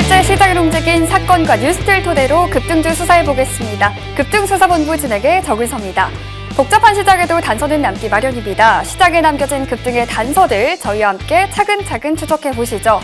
어제 시장을 움직인 사건과 뉴스들 토대로 급등주 수사해보겠습니다. 급등수사본부 진행의 정은서입니다. 복잡한 시장에도 단서는 남기 마련입니다. 시장에 남겨진 급등의 단서들 저희와 함께 차근차근 추적해보시죠.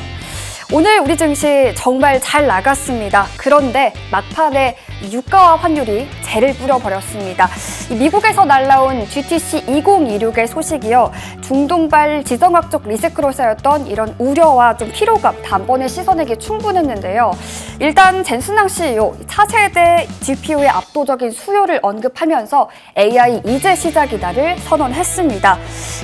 오늘 우리 증시 정말 잘 나갔습니다. 그런데 막판에 유가와 환율이 재를 뿌려버렸습니다. 미국에서 날라온 GTC 2026의 소식이요. 중동발 지정학적 리스크로 쌓였던 이런 우려와 좀 피로감 단번에 씻어내기 충분했는데요. 일단 젠슨항 CEO 차세대 GPU의 압도적인 수요를 언급하면서 AI 이제 시작이다를 선언했습니다.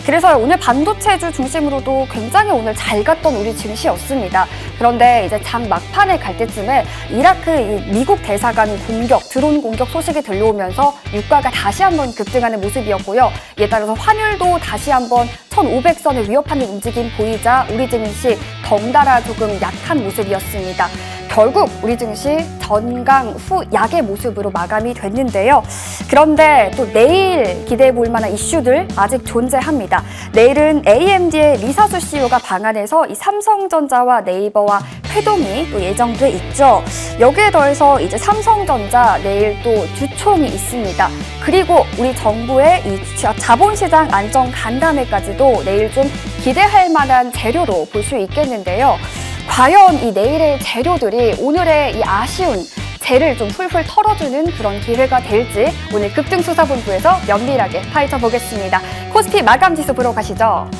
그래서 오늘 반도체주 중심으로도 굉장히 오늘 잘 갔던 우리 증시였습니다. 그런데 이제 장 막판에 갈 때쯤에 이라크 미국 대사관 공격, 드론 공격 소식이 들려오면서 유가가 다시 한번 급등하는 모습이었고요. 이에 따라서 환율도 다시 한번 1,500선을 위협하는 움직임 보이자 우리 증시 덩달아 조금 약한 모습이었습니다. 결국 우리 증시 전강 후 약의 모습으로 마감이 됐는데요. 그런데 또 내일 기대해 볼 만한 이슈들 아직 존재합니다. 내일은 AMD의 리사수 CEO가 방한해서 이 삼성전자와 네이버와 회동이 또 예정돼 있죠. 여기에 더해서 이제 삼성전자 내일 또 주총이 있습니다. 그리고 우리 정부의 이 자본시장 안정 간담회까지도 내일 좀 기대할 만한 재료로 볼 수 있겠는데요. 과연 이 내일의 재료들이 오늘의 이 아쉬운 재를 좀 풀풀 털어주는 그런 기회가 될지 오늘 급등수사본부에서 면밀하게 파헤쳐 보겠습니다. 코스피 마감지수 보러 가시죠.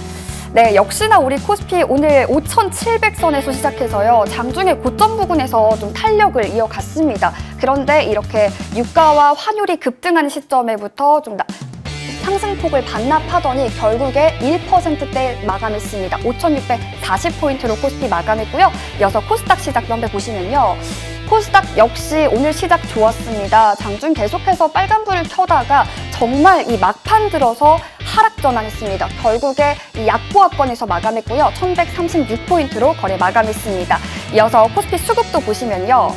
네, 역시나 우리 코스피 오늘 5,700선에서 시작해서요. 장중에 고점 부근에서 좀 탄력을 이어갔습니다. 그런데 이렇게 유가와 환율이 급등하는 시점에부터 좀 상승폭을 반납하더니 결국에 1%대 마감했습니다. 5,640포인트로 코스피 마감했고요. 이어서 코스닥 시작 한번 보시면요. 코스닥 역시 오늘 시작 좋았습니다. 장중 계속해서 빨간불을 켜다가 정말 이 막판 들어서 하락 전환했습니다. 결국에 이 약보합권에서 마감했고요. 1,136포인트로 거래 마감했습니다. 이어서 코스피 수급도 보시면요.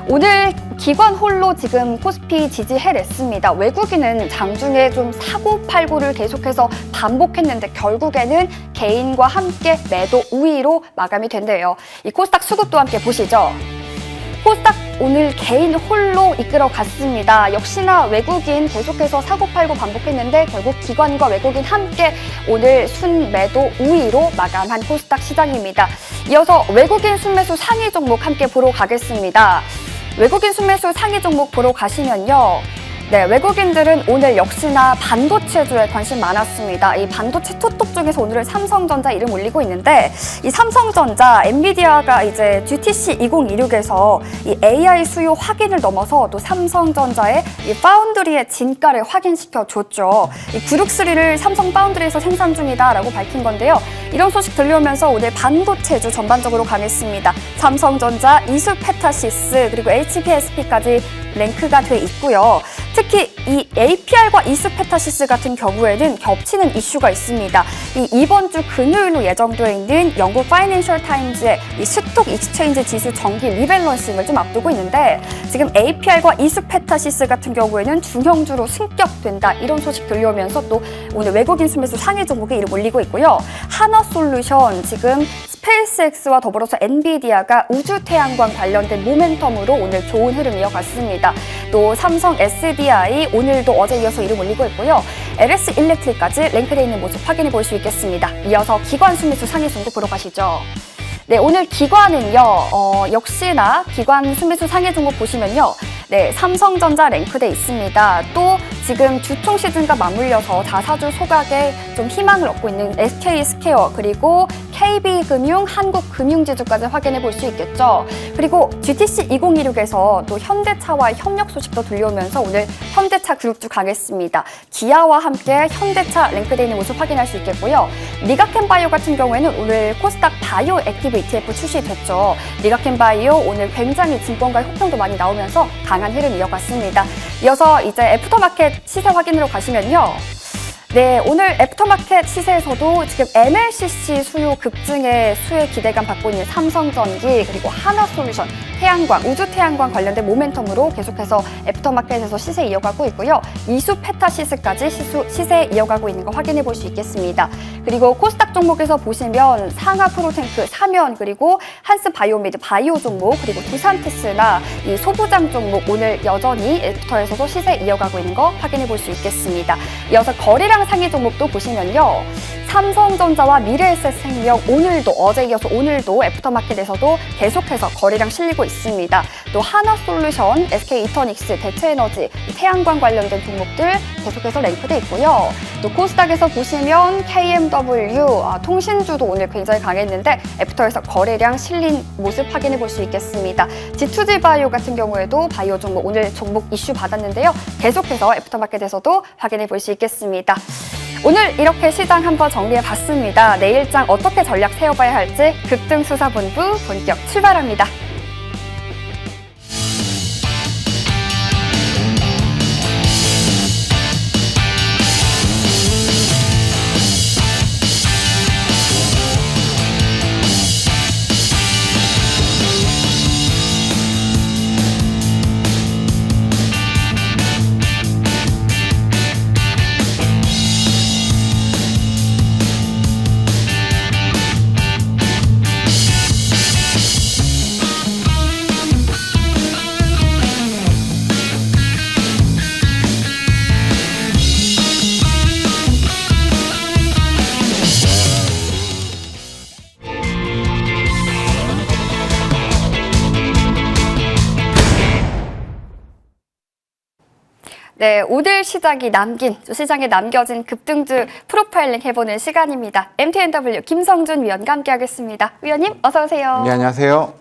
오늘 기관 홀로 지금 코스피 지지해냈습니다. 외국인은 장중에 좀 사고팔고를 계속해서 반복했는데 결국에는 개인과 함께 매도 우위로 마감이 된대요. 이 코스닥 수급도 함께 보시죠. 코스닥 오늘 개인 홀로 이끌어 갔습니다. 역시나 외국인 계속해서 사고팔고 반복했는데 결국 기관과 외국인 함께 오늘 순매도 우위로 마감한 코스닥 시장입니다. 이어서 외국인 순매수 상위 종목 함께 보러 가겠습니다. 외국인 순매수 상위 종목 보러 가시면요. 네, 외국인들은 오늘 역시나 반도체주에 관심 많았습니다. 이 반도체 투톱 중에서 오늘은 삼성전자 이름 올리고 있는데 이 삼성전자, 엔비디아가 이제 GTC 2026에서 이 AI 수요 확인을 넘어서 또 삼성전자의 이 파운드리의 진가를 확인시켜 줬죠. 이 963를 삼성 파운드리에서 생산 중이다라고 밝힌 건데요. 이런 소식 들려오면서 오늘 반도체주 전반적으로 강했습니다. 삼성전자, 이수페타시스 그리고 HPSP까지 랭크가 돼 있고요. 특히 이 APR과 이수페타시스 같은 경우에는 겹치는 이슈가 있습니다. 이번 주 금요일로 예정되어 있는 영국 파이낸셜 타임즈의 이 스톡 익스체인지 지수 정기 리밸런싱을 좀 앞두고 있는데 지금 APR과 이수페타시스 같은 경우에는 중형주로 승격된다 이런 소식 들려오면서 또 오늘 외국인 순매수 상위 종목에 이름 올리고 있고요. 한화솔루션 지금 스페이스X와 더불어서 엔비디아가 우주 태양광 관련된 모멘텀으로 오늘 좋은 흐름 이어갔습니다. 또 삼성 SDI 오늘도 어제 이어서 이름 올리고 있고요. LS 일렉트릭까지 랭크되어 있는 모습 확인해 볼 수 있겠습니다. 이어서 기관 순매수 상위 종목 보러 가시죠. 네, 오늘 기관은요. 역시나 기관 순매수 상위 종목 보시면요. 네, 삼성전자 랭크돼 있습니다. 또 지금 주총 시즌과 맞물려서 자사주 소각에 좀 희망을 얻고 있는 SK스퀘어 그리고 KB금융, 한국금융지주까지 확인해 볼 수 있겠죠. 그리고 GTC 2026에서 또 현대차와의 협력 소식도 들려오면서 오늘 현대차 그룹주 강했습니다. 기아와 함께 현대차 랭크되어 있는 모습 확인할 수 있겠고요. 리가켄바이오 같은 경우에는 오늘 코스닥 바이오 액티브 ETF 출시됐죠. 리가켄바이오 오늘 굉장히 증권가의 호평도 많이 나오면서 강한 흐름 이어갔습니다. 이어서 이제 애프터마켓 시세 확인으로 가시면요. 네, 오늘 애프터마켓 시세에서도 지금 MLCC 수요 급증에 수혜 기대감 받고 있는 삼성전기 그리고 하나솔루션, 태양광, 우주태양광 관련된 모멘텀으로 계속해서 애프터마켓에서 시세 이어가고 있고요. 이수페타시스까지 시세 이어가고 있는 거 확인해 볼 수 있겠습니다. 그리고 코스닥 종목에서 보시면 상하프로탱크, 사면, 그리고 한스바이오미드 바이오 종목, 그리고 두산테스나 이 소부장 종목 오늘 여전히 애프터에서도 시세 이어가고 있는 거 확인해 볼 수 있겠습니다. 이어서 거래량 상위 종목도 보시면요. 삼성전자와 미래에셋생명 오늘도 어제 이어서 오늘도 애프터마켓에서도 계속해서 거래량 실리고 있습니다. 또 하나솔루션, SK이터닉스, 대체에너지, 태양광 관련된 종목들 계속해서 랭크돼 있고요. 또 코스닥에서 보시면 KMW, 통신주도 오늘 굉장히 강했는데 애프터에서 거래량 실린 모습 확인해 볼 수 있겠습니다. G2G 바이오 같은 경우에도 바이오 종목 오늘 종목 이슈 받았는데요. 계속해서 애프터마켓에서도 확인해 볼 수 있겠습니다. 오늘 이렇게 시장 한번 정리해봤습니다. 내일장 어떻게 전략 세워봐야 할지 급등수사본부 본격 출발합니다. 네, 오늘 시장에 남겨진 급등주 프로파일링 해보는 시간입니다. MTNW 김성준 위원과 함께하겠습니다. 위원님, 어서 오세요. 네, 안녕하세요.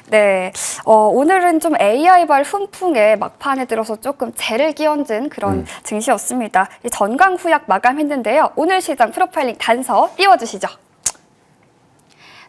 네, 오늘은 좀 AI발 훈풍에 막판에 들어서 조금 재를 끼얹은 그런 증시였습니다. 이 전광후약 마감했는데요. 오늘 시장 프로파일링 단서 띄워주시죠.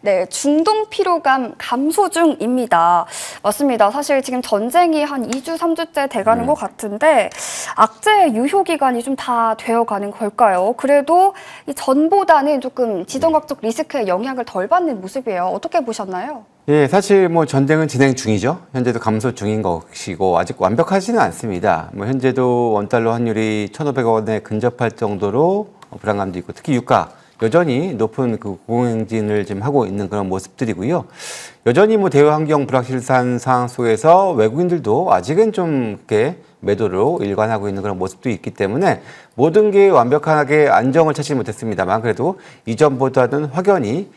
네, 중동 피로감 감소 중입니다. 맞습니다. 사실 지금 전쟁이 한 2주, 3주째 돼가는 것 같은데 악재 유효 기간이 좀 다 되어가는 걸까요? 그래도 이 전보다는 조금 지정학적 리스크에 영향을 덜 받는 모습이에요. 어떻게 보셨나요? 예, 사실 뭐 전쟁은 진행 중이죠. 현재도 감소 중인 것이고 아직 완벽하지는 않습니다. 뭐 현재도 원달러 환율이 1,500원에 근접할 정도로 불안감도 있고 특히 유가 여전히 높은 그 고공행진을 지금 하고 있는 그런 모습들이고요. 여전히 뭐 대외 환경 불확실한 상황 속에서 외국인들도 아직은 좀 이렇게 매도로 일관하고 있는 그런 모습도 있기 때문에 모든 게 완벽하게 안정을 찾지 못했습니다만 그래도 이전보다는 확연히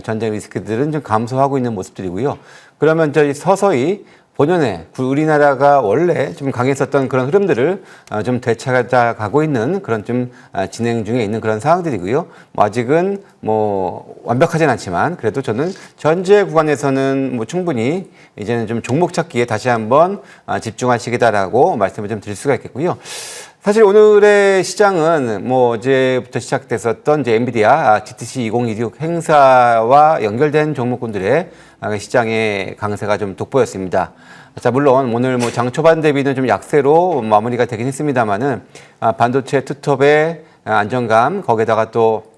전쟁 리스크들은 좀 감소하고 있는 모습들이고요. 그러면 저희 서서히 본연의 우리나라가 원래 좀 강했었던 그런 흐름들을 좀 되찾아가고 있는 그런 좀 진행 중에 있는 그런 상황들이고요. 뭐 아직은 뭐 완벽하진 않지만 그래도 저는 전제 구간에서는 뭐 충분히 이제는 좀 종목 찾기에 다시 한번 집중할 시기다라고 말씀을 좀 드릴 수가 있겠고요. 사실 오늘의 시장은 뭐 어제부터 시작됐었던 이제 엔비디아 GTC 2026 행사와 연결된 종목군들의 시장의 강세가 좀 돋보였습니다. 자, 물론 오늘 뭐 장 초반 대비는 좀 약세로 마무리가 되긴 했습니다만은 반도체 투톱의 안정감 거기에다가 또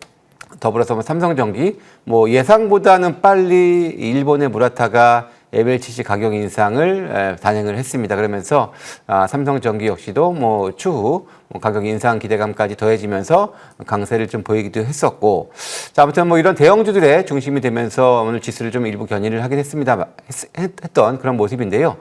더불어서 뭐 삼성전기 뭐 예상보다는 빨리 일본의 무라타가 MLCC 가격 인상을 단행을 했습니다. 그러면서 삼성전기 역시도 뭐 추후 가격 인상 기대감까지 더해지면서 강세를 좀 보이기도 했었고, 자, 아무튼 뭐 이런 대형주들의 중심이 되면서 오늘 지수를 좀 일부 견인을 하긴 했던 그런 모습인데요.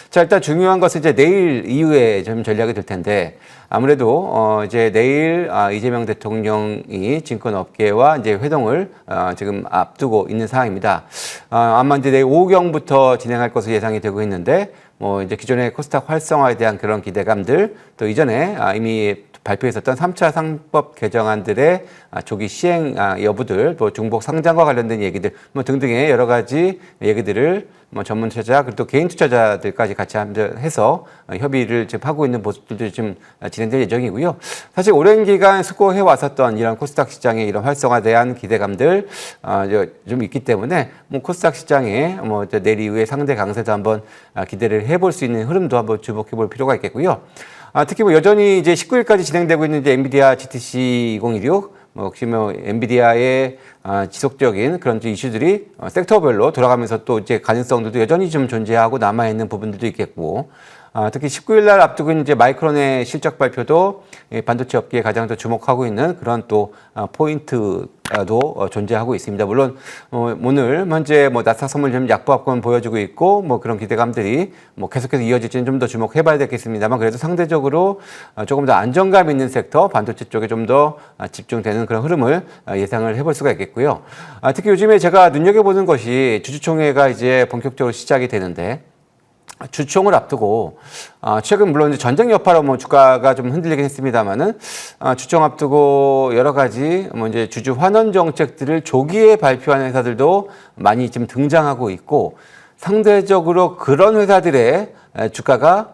자, 일단 중요한 것은 이제 내일 이후에 좀 전략이 될 텐데, 아무래도 이제 내일 이재명 대통령이 증권업계와 이제 회동을 지금 앞두고 있는 상황입니다. 아마 이제 내일 오후경부터 진행할 것으로 예상이 되고 있는데, 뭐 이제 기존의 코스닥 활성화에 대한 그런 기대감들, 또 이전에 이미 발표했었던 3차 상법 개정안들의 조기 시행 여부들, 또 중복 상장과 관련된 얘기들, 뭐 등등의 여러 가지 얘기들을 뭐 전문 투자자 그리고 또 개인 투자자들까지 같이 해서 협의를 지금 하고 있는 모습들도 좀 진행될 예정이고요. 사실 오랜 기간 수고해 왔었던 이런 코스닥 시장의 이런 활성화에 대한 기대감들 좀 있기 때문에 뭐 코스닥 시장에 뭐 내일 이후에 상대 강세도 한번 기대를 해볼 수 있는 흐름도 한번 주목해 볼 필요가 있겠고요. 특히 뭐 여전히 이제 19일까지 진행되고 있는 이제 엔비디아 GTC 2016, 역시 엔비디아의 지속적인 그런 이슈들이 섹터별로 돌아가면서 또 이제 가능성들도 여전히 좀 존재하고 남아있는 부분들도 있겠고, 특히 19일 날 앞두고 있는 이제 마이크론의 실적 발표도 반도체 업계에 가장 더 주목하고 있는 그런 또 포인트도 존재하고 있습니다. 물론 오늘 현재 나스닥 선물 좀 약보합권 보여주고 있고 그런 기대감들이 계속해서 이어질지는 좀 더 주목해봐야 되겠습니다만, 그래도 상대적으로 조금 더 안정감 있는 섹터 반도체 쪽에 좀 더 집중되는 그런 흐름을 예상을 해볼 수가 있겠고요. 특히 요즘에 제가 눈여겨보는 것이 주주총회가 이제 본격적으로 시작이 되는데, 주총을 앞두고 최근 물론 이제 전쟁 여파로 주가가 좀 흔들리긴 했습니다만은 주총 앞두고 여러 가지 이제 주주 환원 정책들을 조기에 발표하는 회사들도 많이 지금 등장하고 있고, 상대적으로 그런 회사들의 주가가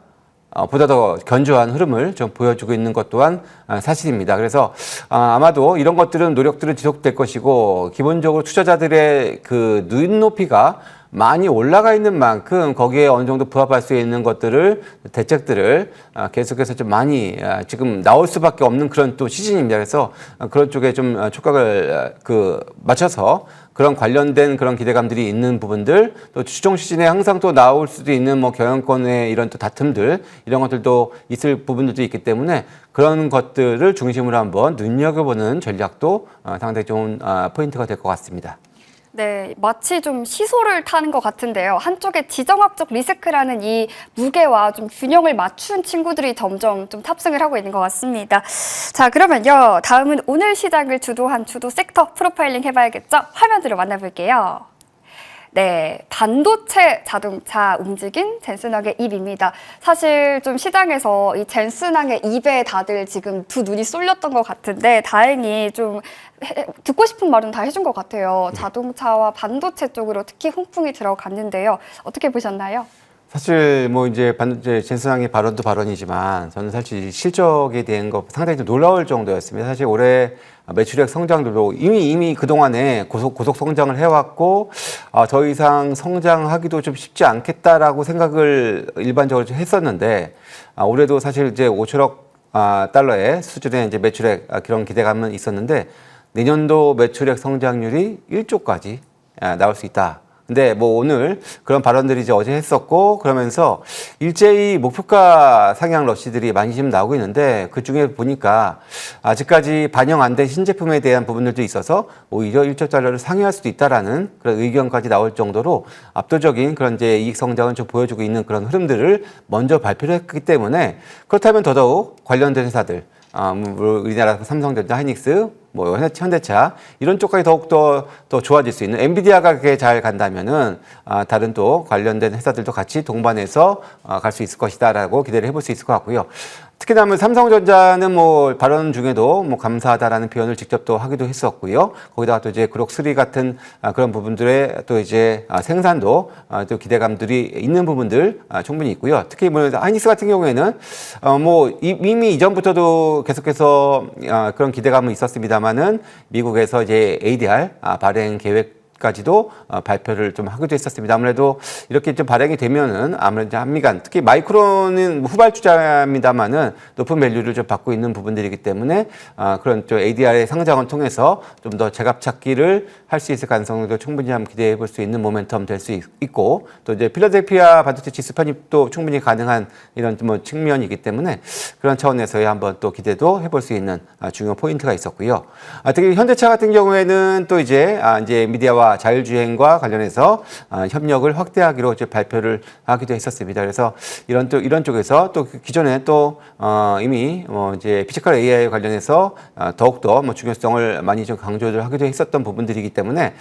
보다 더 견조한 흐름을 좀 보여주고 있는 것 또한 사실입니다. 그래서 아마도 이런 것들은 노력들은 지속될 것이고, 기본적으로 투자자들의 그 눈높이가 많이 올라가 있는 만큼 거기에 어느 정도 부합할 수 있는 것들을, 대책들을 계속해서 좀 많이 지금 나올 수밖에 없는 그런 또 시즌입니다. 그래서 그런 쪽에 좀 촉각을 맞춰서 그런 관련된 그런 기대감들이 있는 부분들, 또 주총 시즌에 항상 또 나올 수도 있는 경영권의 이런 또 다툼들, 이런 것들도 있을 부분들도 있기 때문에 그런 것들을 중심으로 한번 눈여겨보는 전략도 상당히 좋은 포인트가 될 것 같습니다. 네, 마치 좀 시소를 타는 것 같은데요. 한쪽에 지정학적 리스크라는 이 무게와 좀 균형을 맞춘 친구들이 점점 좀 탑승을 하고 있는 것 같습니다. 자, 그러면요. 다음은 오늘 시장을 주도한 주도 섹터 프로파일링 해봐야겠죠? 화면으로 만나볼게요. 네, 반도체 자동차 움직인 젠슨항의 입입니다. 사실 좀 시장에서 이 젠슨항의 입에 다들 지금 두 눈이 쏠렸던 것 같은데, 다행히 좀 듣고 싶은 말은 다 해준 것 같아요. 자동차와 반도체 쪽으로 특히 훈풍이 들어갔는데요. 어떻게 보셨나요? 사실 이제 반도체 젠슨항의 발언도 발언이지만, 저는 사실 실적에 대한 거 상당히 좀 놀라울 정도였습니다. 사실 올해 매출액 성장률도 이미 그동안에 고속 성장을 해왔고, 더 이상 성장하기도 좀 쉽지 않겠다라고 생각을 일반적으로 좀 했었는데, 올해도 사실 이제 5천억 달러의 수준의 이제 매출액 그런 기대감은 있었는데, 내년도 매출액 성장률이 1조까지 나올 수 있다. 근데 오늘 그런 발언들이 이제 어제 했었고, 그러면서 일제히 목표가 상향 러시들이 많이 지금 나오고 있는데, 그 중에 보니까 아직까지 반영 안 된 신제품에 대한 부분들도 있어서 오히려 1조 달러를 상회할 수도 있다라는 그런 의견까지 나올 정도로 압도적인 그런 이제 이익 성장을 좀 보여주고 있는 그런 흐름들을 먼저 발표를 했기 때문에, 그렇다면 더더욱 관련된 회사들, 우리나라 삼성전자, 하이닉스, 현대차 이런 쪽까지 더욱더 더 좋아질 수 있는, 엔비디아가 그게 잘 간다면은 다른 또 관련된 회사들도 같이 동반해서 갈 수 있을 것이다라고 기대를 해볼 수 있을 것 같고요. 특히나 삼성전자는 발언 중에도 감사하다라는 표현을 직접 또 하기도 했었고요. 거기다가 또 이제 그록3 같은 그런 부분들의 또 이제 생산도 또 기대감들이 있는 부분들 충분히 있고요. 특히 하이닉스 같은 경우에는 이미 이전부터도 계속해서 그런 기대감은 있었습니다만은, 미국에서 이제 ADR 발행 계획 까지도 발표를 좀 하기도 했었습니다. 아무래도 이렇게 좀 발행이 되면은 아무래도 한미간, 특히 마이크론은 후발주자입니다만은 높은 밸류를 좀 받고 있는 부분들이기 때문에 그런 좀 ADR의 상장을 통해서 좀 더 제값 찾기를 할 수 있을 가능성도 충분히 한번 기대해 볼 수 있는 모멘텀 될 수 있고, 또 이제 필라델피아 반도체 지수 편입도 충분히 가능한 이런 측면이기 때문에 그런 차원에서의 한번 또 기대도 해볼 수 있는 중요한 포인트가 있었고요. 특히 현대차 같은 경우에는 또 이제 엔비디아와 자율주행과 관련해서 협력을 확대하기로 이제 발표를 하기도 했었습니다. 그래서 이런 쪽에서 또 기존에 또 이미 이제 피지컬 AI 관련해서 더욱더 중요성을 많이 좀 강조를 하기도 했었던 부분들이기 때문에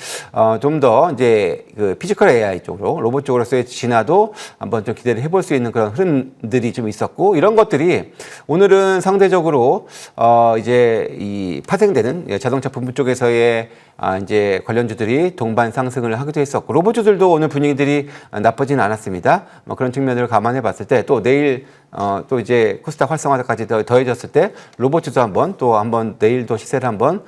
좀 더 이제 그 피지컬 AI 쪽으로, 로봇 쪽으로서의 진화도 한번 좀 기대를 해볼 수 있는 그런 흐름들이 좀 있었고, 이런 것들이 오늘은 상대적으로 이제 이 파생되는 자동차 부품 쪽에서의 이제 관련주들이 동반 상승을 하기도 했었고, 로봇주들도 오늘 분위기들이 나쁘진 않았습니다. 그런 측면을 감안해 봤을 때, 또 내일 또 이제 코스닥 활성화까지 더해졌을 때 로봇주도 한번 내일도 시세를 한번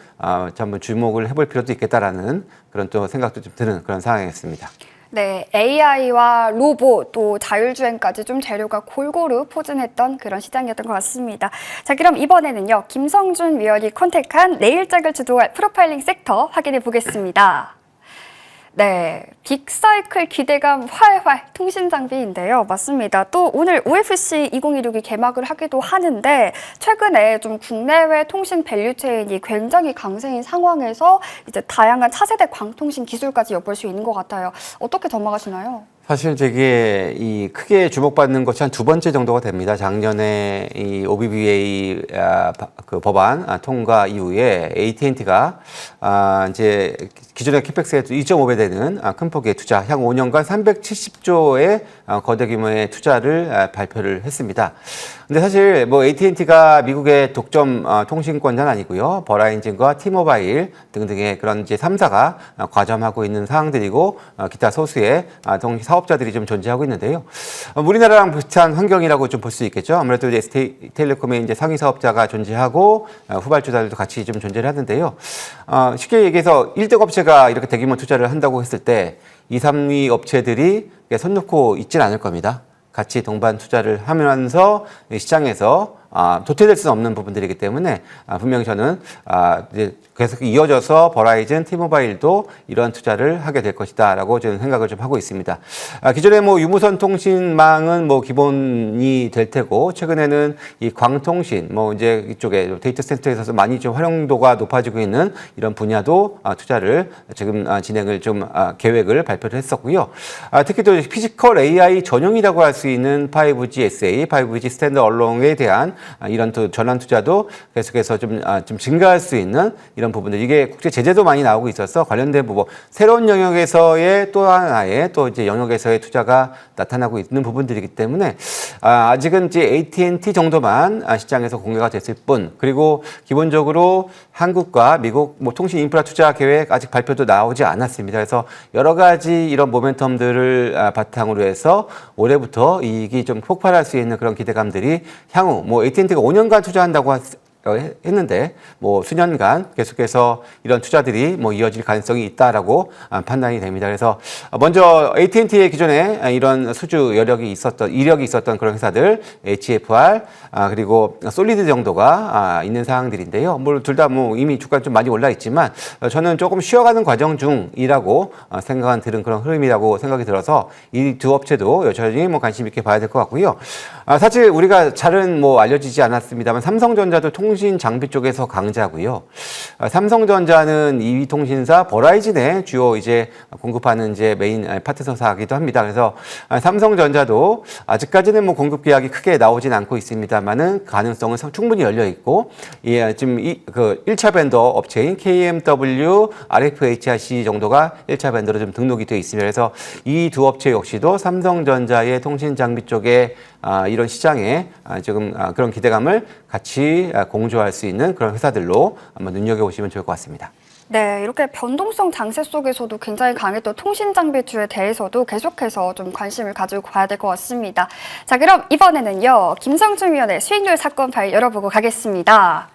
주목을 해볼 필요도 있겠다라는 그런 또 생각도 좀 드는 그런 상황이었습니다. 네, AI와 로봇 또 자율주행까지 좀 재료가 골고루 포진했던 그런 시장이었던 것 같습니다. 자, 그럼 이번에는요, 김성준 위원이 컨택한 내일장을 주도할 프로파일링 섹터 확인해 보겠습니다. 네, 빅사이클 기대감 활활 통신장비인데요. 맞습니다. 또 오늘 OFC 2016이 개막을 하기도 하는데 최근에 좀 국내외 통신 밸류체인이 굉장히 강세인 상황에서 이제 다양한 차세대 광통신 기술까지 엿볼 수 있는 것 같아요. 어떻게 전망하시나요? 사실 되게 이 크게 주목받는 것이 한 두 번째 정도가 됩니다. 작년에 이 OBBA 그 법안 통과 이후에 AT&T가 이제 기존의 캐펙스의 2.5배 되는 큰 폭의 투자, 향후 5년간 370조의 거대 규모의 투자를 발표를 했습니다. 근데 사실 뭐 AT&T가 미국의 독점 통신권자는 아니고요. 버라이즌과 티모바일 등등의 그런 이제 3사가 과점하고 있는 사항들이고 기타 소수의 사업자들이 좀 존재하고 있는데요. 우리나라랑 비슷한 환경이라고 좀 볼 수 있겠죠. 아무래도 이제 SK텔레콤의 이제 상위 사업자가 존재하고 후발주자들도 같이 좀 존재를 하는데요. 쉽게 얘기해서 1등 업체가 이렇게 대규모 투자를 한다고 했을 때 2, 3위 업체들이 손 놓고 있지는 않을 겁니다. 같이 동반 투자를 하면서 시장에서 도태될 수는 없는 부분들이기 때문에 분명히 저는 이제 계속 이어져서 버라이즌, 티모바일도 이런 투자를 하게 될 것이다라고 저는 생각을 좀 하고 있습니다. 기존에 뭐 유무선 통신망은 뭐 기본이 될 테고 최근에는 이 광통신 뭐 이제 이쪽에 데이터 센터에서 많이 좀 활용도가 높아지고 있는 이런 분야도 투자를 지금 진행을 좀 계획을 발표를 했었고요. 특히 또 피지컬 AI 전용이라고 할 수 있는 5G SA, 5G 스탠드 얼롱에 대한 이런 또 전환 투자도 계속해서 좀 증가할 수 있는 이런 부분들, 이게 국제 제재도 많이 나오고 있어서 관련된 부분, 새로운 영역에서의 또 하나의 또 이제 영역에서의 투자가 나타나고 있는 부분들이기 때문에 아직은 이제 AT&T 정도만 시장에서 공개가 됐을 뿐, 그리고 기본적으로 한국과 미국 뭐 통신 인프라 투자 계획 아직 발표도 나오지 않았습니다. 그래서 여러 가지 이런 모멘텀들을 바탕으로 해서 올해부터 이익이 좀 폭발할 수 있는 그런 기대감들이 향후 뭐 AT&T가 5년간 투자한다고 했는데 뭐 수년간 계속해서 이런 투자들이 뭐 이어질 가능성이 있다라고 판단이 됩니다. 그래서 먼저 AT&T의 기존에 이런 수주 이력이 있었던 그런 회사들 HFR 그리고 솔리드 정도가 있는 사항들인데요. 뭐 둘 다 뭐 이미 주가 좀 많이 올라 있지만 저는 조금 쉬어가는 과정 중이라고 생각한 들은 그런 흐름이라고 생각이 들어서 이 두 업체도 여전히 뭐 관심 있게 봐야 될 것 같고요. 사실 우리가 잘은 뭐 알려지지 않았습니다만 삼성전자도 통신 장비 쪽에서 강자고요. 삼성전자는 2위 통신사 버라이즌의 주요 이제 공급하는 이제 메인 파트너사이기도 합니다. 그래서 삼성전자도 아직까지는 뭐 공급 계약이 크게 나오진 않고 있습니다만은 가능성은 충분히 열려 있고, 지금 그 1차 벤더 업체인 KMW, RFHIC 정도가 1차 벤더로 좀 등록이 되어 있습니다. 그래서 이 두 업체 역시도 삼성전자의 통신 장비 쪽에 이런 시장에 지금 그런 기대감을 같이 공조할 수 있는 그런 회사들로 한번 눈여겨보시면 좋을 것 같습니다. 네, 이렇게 변동성 장세 속에서도 굉장히 강했던 통신 장비주에 대해서도 계속해서 좀 관심을 가지고 가야 될 것 같습니다. 자, 그럼 이번에는요, 김성준 위원의 수익률 사건 파일 열어보고 가겠습니다.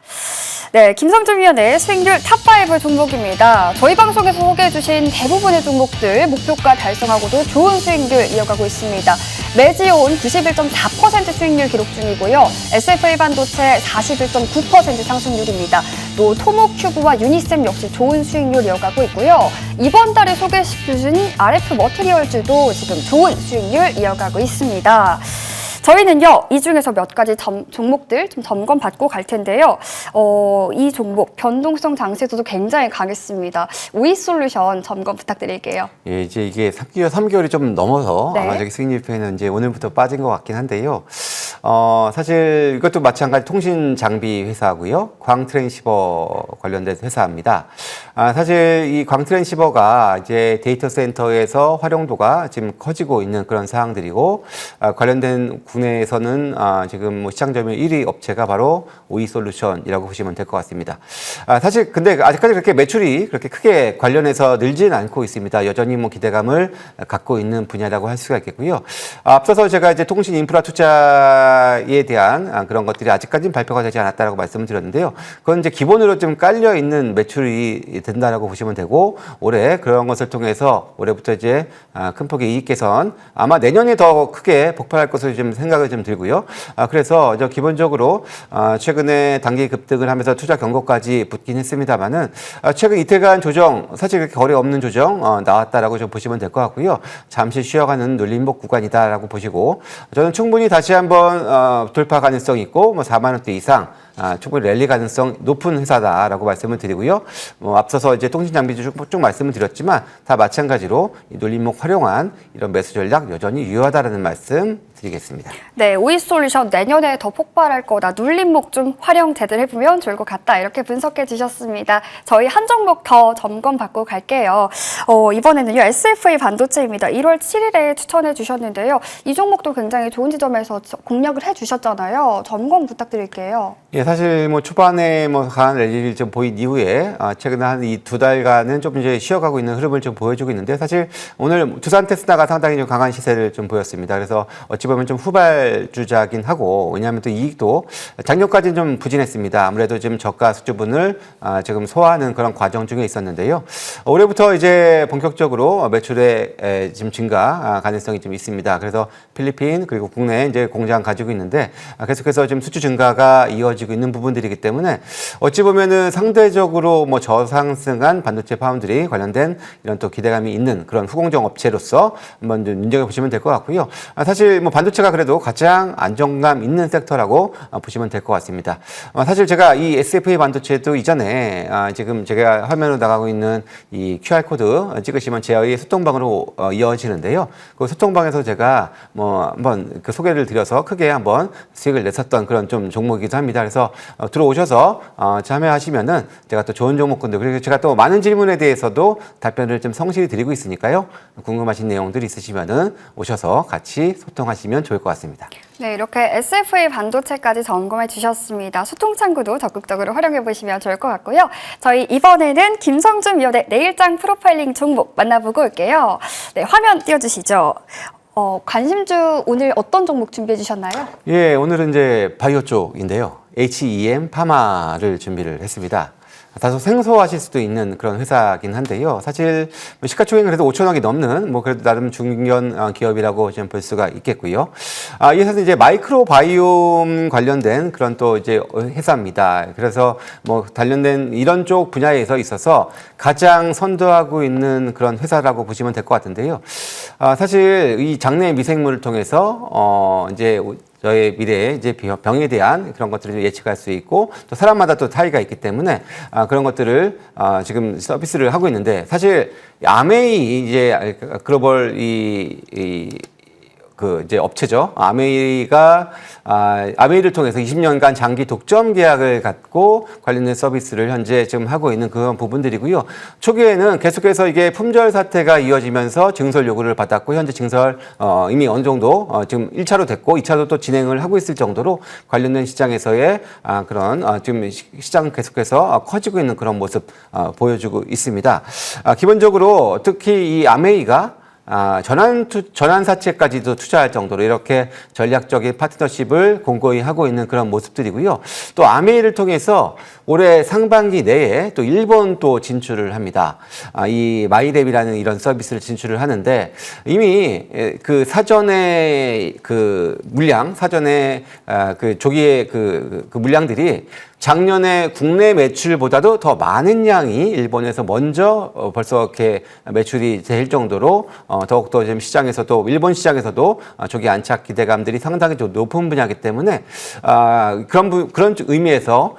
네, 김성준 위원의 수익률 탑5 종목입니다. 저희 방송에서 소개해주신 대부분의 종목들 목표가 달성하고도 좋은 수익률 이어가고 있습니다. 메지온 91.4% 수익률 기록 중이고요. SFA 반도체 41.9% 상승률입니다. 또 토모큐브와 유니셈 역시 좋은 수익률 이어가고 있고요. 이번 달에 소개해주신 RF 머티리얼즈도 지금 좋은 수익률 이어가고 있습니다. 저희는요, 이 중에서 몇 가지 종목들 좀 점검 받고 갈 텐데요. 이 종목 변동성 장세도 굉장히 강했습니다. 오이솔루션 점검 부탁드릴게요. 예, 이제 이게 3개월이 좀 넘어서 네. 아마 저기 수익률표에는 이제 오늘부터 빠진 것 같긴 한데요. 사실 이것도 마찬가지 통신 장비 회사고요. 광트랜시버 관련된 회사입니다. 사실 이 광트랜시버가 이제 데이터 센터에서 활용도가 지금 커지고 있는 그런 사항들이고, 관련된 국내에서는 지금 뭐 시장 점유율 1위 업체가 바로 오이솔루션이라고 보시면 될 것 같습니다. 사실 근데 아직까지 그렇게 매출이 그렇게 크게 관련해서 늘지는 않고 있습니다. 여전히 뭐 기대감을 갖고 있는 분야라고 할 수가 있겠고요. 앞서서 제가 이제 통신 인프라 투자 투자에 대한 그런 것들이 아직까지는 발표가 되지 않았다라고 말씀을 드렸는데요. 그건 이제 기본으로 좀 깔려 있는 매출이 된다라고 보시면 되고, 올해 그런 것을 통해서 올해부터 이제 큰 폭의 이익 개선, 아마 내년에 더 크게 폭발할 것으로 좀 생각을 좀 들고요. 그래서 기본적으로 최근에 단기 급등을 하면서 투자 경고까지 붙긴 했습니다만은 최근 이틀간 조정, 사실 그렇게 거래 없는 조정 나왔다라고 좀 보시면 될 것 같고요. 잠시 쉬어가는 눌림목 구간이다라고 보시고, 저는 충분히 다시 한번 돌파 가능성이 있고, 뭐 4만 원대 이상 충분히 랠리 가능성 높은 회사다라고 말씀을 드리고요. 앞서서 이제 통신 장비 쭉 말씀을 드렸지만 다 마찬가지로 이 눌림목 활용한 이런 매수 전략 여전히 유효하다라는 말씀 드리겠습니다. 네, 오이솔루션 내년에 더 폭발할 거다. 눌림목 좀 활용 제대로 해보면 좋을 것 같다. 이렇게 분석해 주셨습니다. 저희 한 종목 더 점검 받고 갈게요. 이번에는요, SFA 반도체입니다. 1월 7일에 추천해 주셨는데요. 이 종목도 굉장히 좋은 지점에서 공략을 해 주셨잖아요. 점검 부탁드릴게요. 예, 사실 뭐 초반에 강한 랠리를 좀 보인 이후에 최근에 한 이 2달간은 좀 이제 쉬어가고 있는 흐름을 좀 보여주고 있는데, 사실 오늘 두산 테스나가 상당히 좀 강한 시세를 좀 보였습니다. 그래서 어찌 보면 좀 후발주자긴 하고, 왜냐하면 또 이익도 작년까지는 좀 부진했습니다. 아무래도 지금 저가 수주분을 지금 소화하는 그런 과정 중에 있었는데요. 올해부터 이제 본격적으로 매출의 지금 증가 가능성이 좀 있습니다. 그래서 필리핀 그리고 국내에 이제 공장 가지고 있는데 계속해서 지금 수주 증가가 이어지고 있는 부분들이기 때문에 어찌 보면은 상대적으로 뭐 저상승한 반도체 파운드리 관련된 이런 또 기대감이 있는 그런 후공정 업체로서 한번 좀 눈여겨보시면 될 것 같고요. 사실 뭐 반도체가 그래도 가장 안정감 있는 섹터라고 보시면 될 것 같습니다. 사실 제가 이 SFA 반도체도 이전에 지금 제가 화면으로 나가고 있는 이 QR코드 찍으시면 저희 소통방으로 이어지는데요. 그 소통방에서 제가 뭐 한번 그 소개를 드려서 크게 한번 수익을 냈었던 그런 좀 종목이기도 합니다. 그래서 들어오셔서 참여하시면은 제가 또 좋은 종목군들, 그리고 제가 또 많은 질문에 대해서도 답변을 좀 성실히 드리고 있으니까요. 궁금하신 내용들이 있으시면은 오셔서 같이 소통하시면 좋을 것 같습니다. 네, 이렇게 SFA 반도체까지 점검해 주셨습니다. 소통 창구도 적극적으로 활용해 보시면 좋을 것 같고요. 저희 이번에는 김성준 위원의 내일장 프로파일링 종목 만나보고 올게요. 네, 화면 띄워주시죠. 관심주 오늘 어떤 종목 준비해 주셨나요? 예, 오늘은 이제 바이오 쪽인데요. HEM 파마를 준비를 했습니다. 다소 생소하실 수도 있는 그런 회사긴 한데요. 사실 시가총액은 그래도 5천억이 넘는 뭐 그래도 나름 중견 기업이라고 좀 볼 수가 있겠고요. 이 회사는 이제 마이크로바이옴 관련된 그런 또 이제 회사입니다. 그래서 뭐 관련된 이런 쪽 분야에서 있어서 가장 선도하고 있는 그런 회사라고 보시면 될 것 같은데요. 사실 이 장내 미생물을 통해서 이제 저의 미래의 이제 병에 대한 그런 것들을 예측할 수 있고, 또 사람마다 또 차이가 있기 때문에 그런 것들을 지금 서비스를 하고 있는데, 사실 아메이 이제 글로벌 이제 업체죠. 아메이를 통해서 20년간 장기 독점 계약을 갖고 관련된 서비스를 현재 지금 하고 있는 그런 부분들이고요. 초기에는 계속해서 이게 품절 사태가 이어지면서 증설 요구를 받았고, 현재 증설 이미 어느 정도 지금 1차로 됐고 2차도 또 진행을 하고 있을 정도로 관련된 시장에서의 그런 지금 시장 계속해서 커지고 있는 그런 모습 보여주고 있습니다. 기본적으로 특히 이 아메이가 전환사채까지도 투자할 정도로 이렇게 전략적인 파트너십을 공고히 하고 있는 그런 모습들이고요. 또 아메이를 통해서 올해 상반기 내에 또 일본 또 진출을 합니다. 이 마이랩이라는 이런 서비스를 진출을 하는데, 이미 그 사전에 그 물량, 사전에 그 조기에 그 물량들이 작년에 국내 매출보다도 더 많은 양이 일본에서 먼저 벌써 이렇게 매출이 될 정도로 더욱더 지금 시장에서도, 일본 시장에서도 조기 안착 기대감들이 상당히 좀 높은 분야이기 때문에 그런 의미에서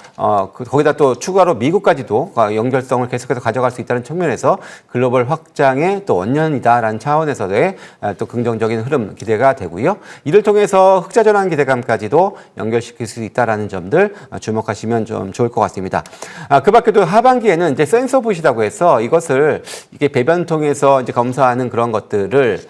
거기다 또 추가로 미국까지도 연결성을 계속해서 가져갈 수 있다는 측면에서 글로벌 확장의 또 원년이다라는 차원에서의 또 긍정적인 흐름 기대가 되고요. 이를 통해서 흑자 전환 기대감까지도 연결시킬 수 있다라는 점들 주목하시면 좀 좋을 것 같습니다. 그 밖에도 하반기에는 이제 센서봇이라고 해서 이게 배변 통해서 이제 검사하는 그런 것들을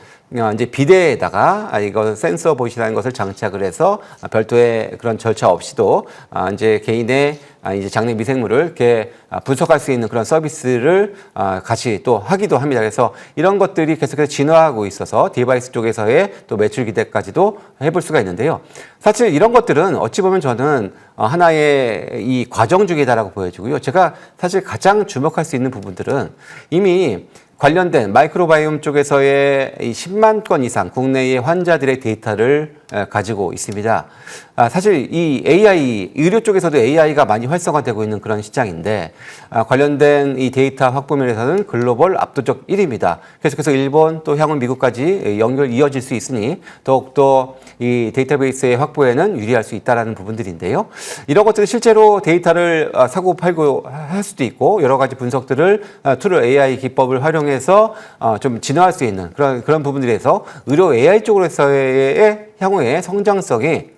이제 비대에다가 이거 센서 보이시라는 것을 장착을 해서 별도의 그런 절차 없이도 이제 개인의 이제 장내 미생물을 이렇게 분석할 수 있는 그런 서비스를 같이 또 하기도 합니다. 그래서 이런 것들이 계속해서 진화하고 있어서 디바이스 쪽에서의 또 매출 기대까지도 해볼 수가 있는데요. 사실 이런 것들은 어찌 보면 저는 하나의 이 과정 중이다라고 보여지고요. 제가 사실 가장 주목할 수 있는 부분들은 이미 관련된 마이크로바이옴 쪽에서의 이 10만 건 이상 국내의 환자들의 데이터를 가지고 있습니다. 사실 이 AI, 의료 쪽에서도 AI가 많이 활성화되고 있는 그런 시장인데 관련된 이 데이터 확보 면에서는 글로벌 압도적 1위입니다. 계속해서 일본 또 향후 미국까지 연결 이어질 수 있으니 더욱더 이 데이터베이스의 확보에는 유리할 수 있다는 부분들인데요. 이런 것들은 실제로 데이터를 사고 팔고 할 수도 있고 여러 가지 분석들을 툴을 AI 기법을 활용해서 좀 진화할 수 있는 그런 부분들에서 의료 AI 쪽으로서의 향후의 성장성이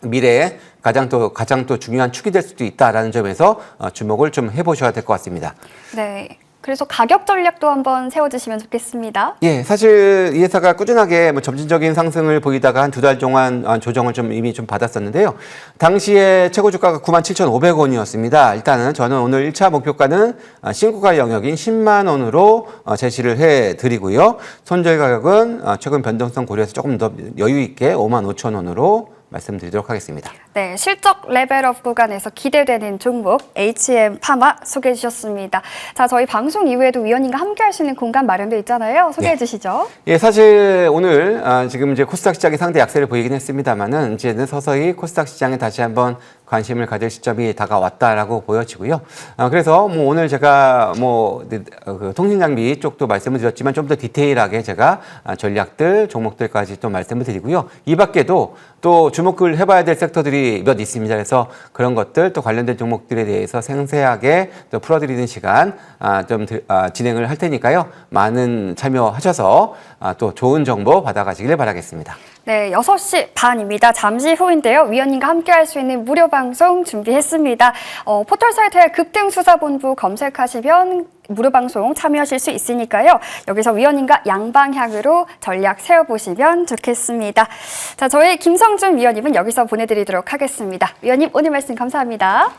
미래에 가장 또 중요한 축이 될 수도 있다라는 점에서 주목을 좀 해보셔야 될 것 같습니다. 네. 그래서 가격 전략도 한번 세워주시면 좋겠습니다. 예, 사실 이 회사가 꾸준하게 점진적인 상승을 보이다가 한 2달 동안 조정을 이미 받았었는데요. 당시에 최고 주가가 97,500원이었습니다. 일단은 저는 오늘 1차 목표가는 신고가 영역인 10만 원으로 제시를 해드리고요. 손절 가격은 최근 변동성 고려해서 조금 더 여유 있게 55,000원으로 말씀드리도록 하겠습니다. 네, 실적 레벨업 구간에서 기대되는 종목 HM 파마 소개해 주셨습니다. 자, 저희 방송 이후에도 위원님과 함께 할 수 있는 공간 마련돼 있잖아요. 소개해 주시죠. 예, 사실 오늘 지금 이제 코스닥 시장이 상대 약세를 보이긴 했습니다만은 이제는 서서히 코스닥 시장에 다시 한번 관심을 가질 시점이 다가왔다라고 보여지고요. 그래서 오늘 제가 그 통신 장비 쪽도 말씀을 드렸지만 좀 더 디테일하게 제가 전략들, 종목들까지 좀 말씀을 드리고요. 이 밖에도 또 주목을 해봐야 될 섹터들이 몇 있습니다. 그래서 그런 것들 또 관련된 종목들에 대해서 생생하게 또 풀어드리는 시간 진행을 할 테니까요. 많은 참여하셔서 또 좋은 정보 받아가시길 바라겠습니다. 네, 6시 반입니다. 잠시 후인데요. 위원님과 함께 할 수 있는 무료 방송 준비했습니다. 포털 사이트에 급등수사본부 검색하시면 무료 방송 참여하실 수 있으니까요. 여기서 위원님과 양방향으로 전략 세워보시면 좋겠습니다. 자, 저희 김성준 위원님은 여기서 보내드리도록 하겠습니다. 위원님, 오늘 말씀 감사합니다.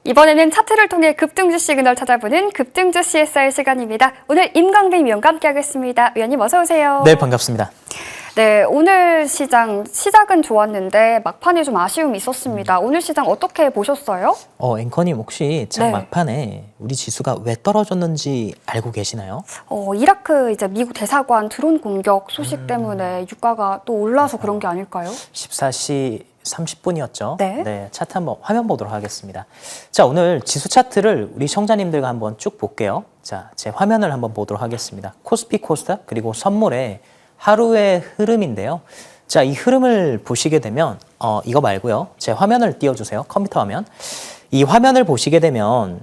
이번에는 차트를 통해 급등주 시그널 찾아보는 급등주 CSR 시간입니다. 오늘 임광빈 위원과 함께하겠습니다. 위원님 어서 오세요. 네, 반갑습니다. 네, 오늘 시작은 좋았는데 막판에 좀 아쉬움이 있었습니다. 오늘 시장 어떻게 보셨어요? 앵커님 혹시 장 네. 막판에 우리 지수가 왜 떨어졌는지 알고 계시나요? 이라크 이제 미국 대사관 드론 공격 소식 때문에 유가가 또 올라서 그런 게 아닐까요? 14시 30분이었죠. 네. 차트 한번 화면 보도록 하겠습니다. 자, 오늘 지수 차트를 우리 시청자님들과 한번 쭉 볼게요. 자, 제 화면을 한번 보도록 하겠습니다. 코스피 코스닥 그리고 선물의 하루의 흐름인데요. 자, 이 흐름을 보시게 되면 이거 말고요. 제 화면을 띄워주세요. 컴퓨터 화면. 이 화면을 보시게 되면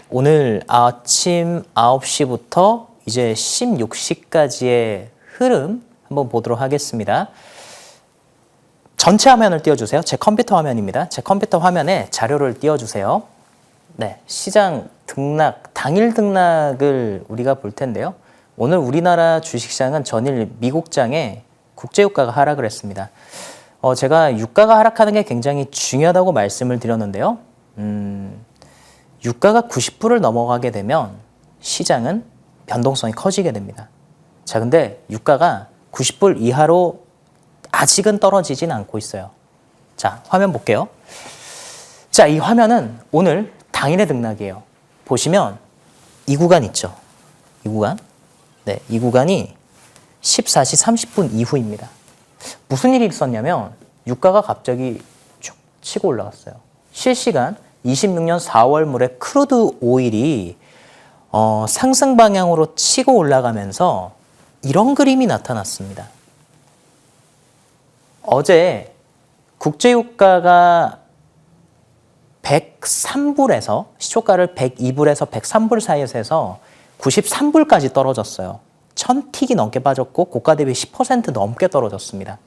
오늘 아침 9시부터 이제 16시까지의 흐름 한번 보도록 하겠습니다. 전체 화면을 띄워주세요. 제 컴퓨터 화면입니다. 제 컴퓨터 화면에 자료를 띄워주세요. 네, 시장 등락, 당일 등락을 우리가 볼 텐데요. 오늘 우리나라 주식시장은 전일 미국장에 국제유가가 하락을 했습니다. 제가 유가가 하락하는 게 굉장히 중요하다고 말씀을 드렸는데요. 유가가 90불을 넘어가게 되면 시장은 변동성이 커지게 됩니다. 자, 근데 유가가 90불 이하로 아직은 떨어지진 않고 있어요. 자, 화면 볼게요. 자, 이 화면은 오늘 당일의 등락이에요. 보시면 이 구간 있죠? 이 구간. 네, 이 구간이 14시 30분 이후입니다. 무슨 일이 있었냐면 유가가 갑자기 쭉 치고 올라갔어요. 실시간 26년 4월 물의 크루드 오일이 상승 방향으로 치고 올라가면서 이런 그림이 나타났습니다. 어제 국제유가가 103불에서 시초가를 102불에서 103불 사이에서 해서 93불까지 떨어졌어요. 1000틱이 넘게 빠졌고 고가 대비 10% 넘게 떨어졌습니다.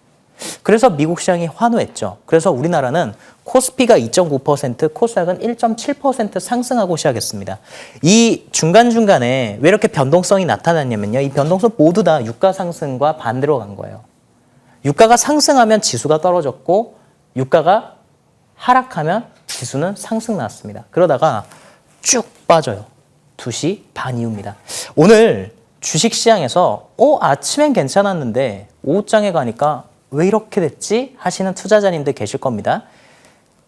그래서 미국 시장이 환호했죠. 그래서 우리나라는 코스피가 2.9%, 코스닥은 1.7% 상승하고 시작했습니다. 이 중간중간에 왜 이렇게 변동성이 나타났냐면요. 이 변동성 모두 다 유가 상승과 반대로 간 거예요. 유가가 상승하면 지수가 떨어졌고 유가가 하락하면 지수는 상승 났습니다. 그러다가 쭉 빠져요. 2시 반 이후입니다. 오늘 주식시장에서 아침엔 괜찮았는데 오후장에 가니까 왜 이렇게 됐지? 하시는 투자자님들 계실 겁니다.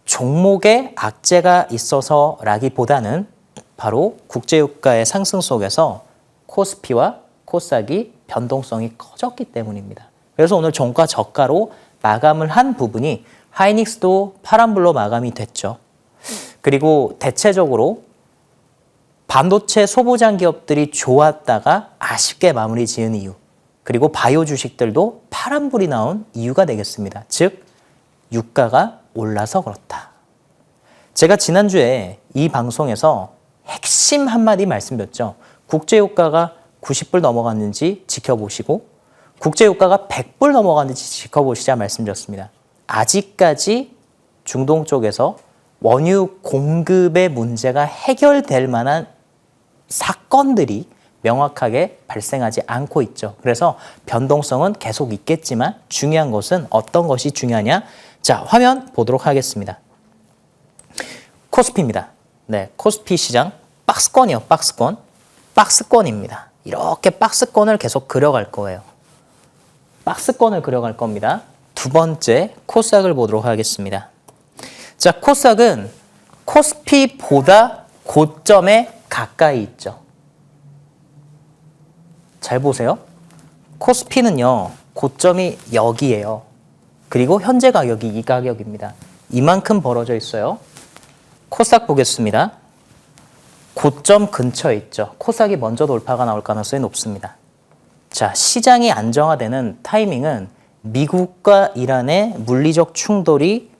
종목에 악재가 있어서라기보다는 바로 국제유가의 상승 속에서 코스피와 코스닥이 변동성이 커졌기 때문입니다. 그래서 오늘 종가 저가로 마감을 한 부분이 하이닉스도 파란불로 마감이 됐죠. 그리고 대체적으로 반도체 소부장 기업들이 좋았다가 아쉽게 마무리 지은 이유, 그리고 바이오 주식들도 파란불이 나온 이유가 되겠습니다. 즉, 유가가 올라서 그렇다. 제가 지난주에 이 방송에서 핵심 한마디 말씀드렸죠. 국제유가가 90불 넘어갔는지 지켜보시고 국제유가가 100불 넘어갔는지 지켜보시자 말씀드렸습니다. 아직까지 중동 쪽에서 원유 공급의 문제가 해결될 만한 사건들이 명확하게 발생하지 않고 있죠. 그래서 변동성은 계속 있겠지만 중요한 것은 어떤 것이 중요하냐? 자, 화면 보도록 하겠습니다. 코스피입니다. 네, 코스피 시장 박스권이요, 박스권. 박스권입니다. 이렇게 박스권을 계속 그려갈 거예요. 박스권을 그려갈 겁니다. 두 번째 코스닥을 보도록 하겠습니다. 자, 코스닥은 코스피보다 고점에 가까이 있죠. 잘 보세요. 코스피는요, 고점이 여기예요. 그리고 현재 가격이 이 가격입니다. 이만큼 벌어져 있어요. 코스닥 보겠습니다. 고점 근처에 있죠. 코스닥이 먼저 돌파가 나올 가능성이 높습니다. 자, 시장이 안정화되는 타이밍은 미국과 이란의 물리적 충돌이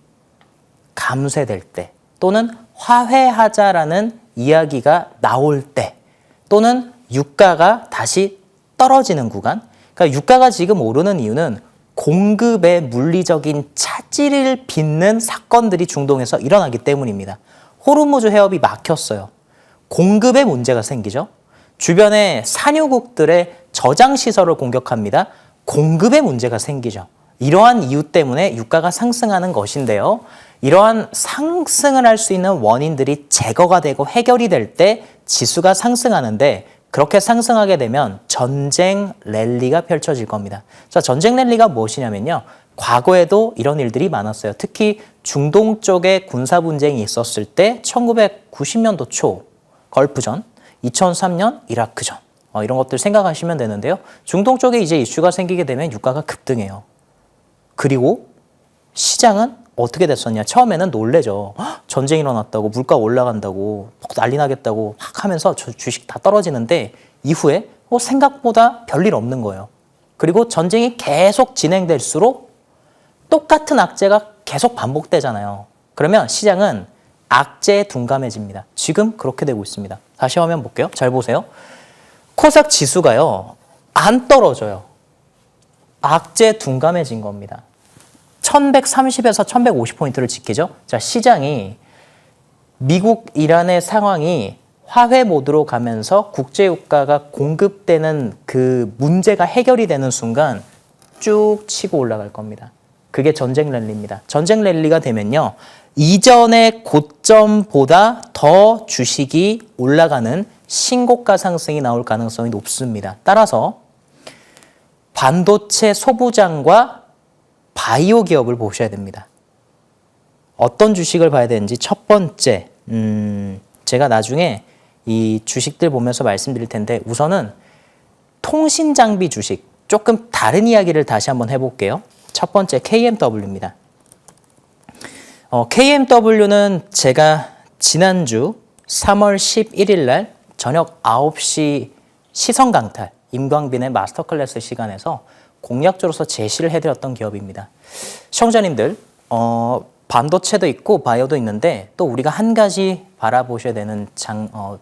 감쇄될 때, 또는 화해하자라는 이야기가 나올 때, 또는 유가가 다시 떨어지는 구간. 그러니까 유가가 지금 오르는 이유는 공급의 물리적인 차질을 빚는 사건들이 중동에서 일어나기 때문입니다. 호르무즈 해협이 막혔어요. 공급에 문제가 생기죠. 주변의 산유국들의 저장시설을 공격합니다. 공급에 문제가 생기죠. 이러한 이유 때문에 유가가 상승하는 것인데요. 이러한 상승을 할 수 있는 원인들이 제거가 되고 해결이 될 때 지수가 상승하는데, 그렇게 상승하게 되면 전쟁 랠리가 펼쳐질 겁니다. 자, 전쟁 랠리가 무엇이냐면요. 과거에도 이런 일들이 많았어요. 특히 중동 쪽에 군사 분쟁이 있었을 때 1990년도 초 걸프전, 2003년 이라크전, 이런 것들 생각하시면 되는데요. 중동 쪽에 이제 이슈가 생기게 되면 유가가 급등해요. 그리고 시장은 어떻게 됐었냐. 처음에는 놀래죠. 전쟁이 일어났다고, 물가 올라간다고, 난리 나겠다고 막 하면서 주식 다 떨어지는데, 이후에 생각보다 별일 없는 거예요. 그리고 전쟁이 계속 진행될수록 똑같은 악재가 계속 반복되잖아요. 그러면 시장은 악재에 둔감해집니다. 지금 그렇게 되고 있습니다. 다시 화면 볼게요. 잘 보세요. 코스닥 지수가요, 안 떨어져요. 악재에 둔감해진 겁니다. 1130에서 1150포인트를 지키죠. 자, 시장이 미국, 이란의 상황이 화해 모드로 가면서 국제유가가 공급되는 그 문제가 해결이 되는 순간 쭉 치고 올라갈 겁니다. 그게 전쟁 랠리입니다. 전쟁 랠리가 되면요. 이전의 고점보다 더 주식이 올라가는 신고가 상승이 나올 가능성이 높습니다. 따라서 반도체 소부장과 바이오 기업을 보셔야 됩니다. 어떤 주식을 봐야 되는지 첫 번째, 제가 나중에 이 주식들 보면서 말씀드릴 텐데 우선은 통신장비 주식, 조금 다른 이야기를 다시 한번 해볼게요. 첫 번째 KMW입니다. KMW는 제가 지난주 3월 11일 날 저녁 9시 시선강탈, 임광빈의 마스터 클래스 시간에서 공약주로서 제시를 해드렸던 기업입니다. 시청자님들, 반도체도 있고 바이오도 있는데 또 우리가 한 가지 바라보셔야 되는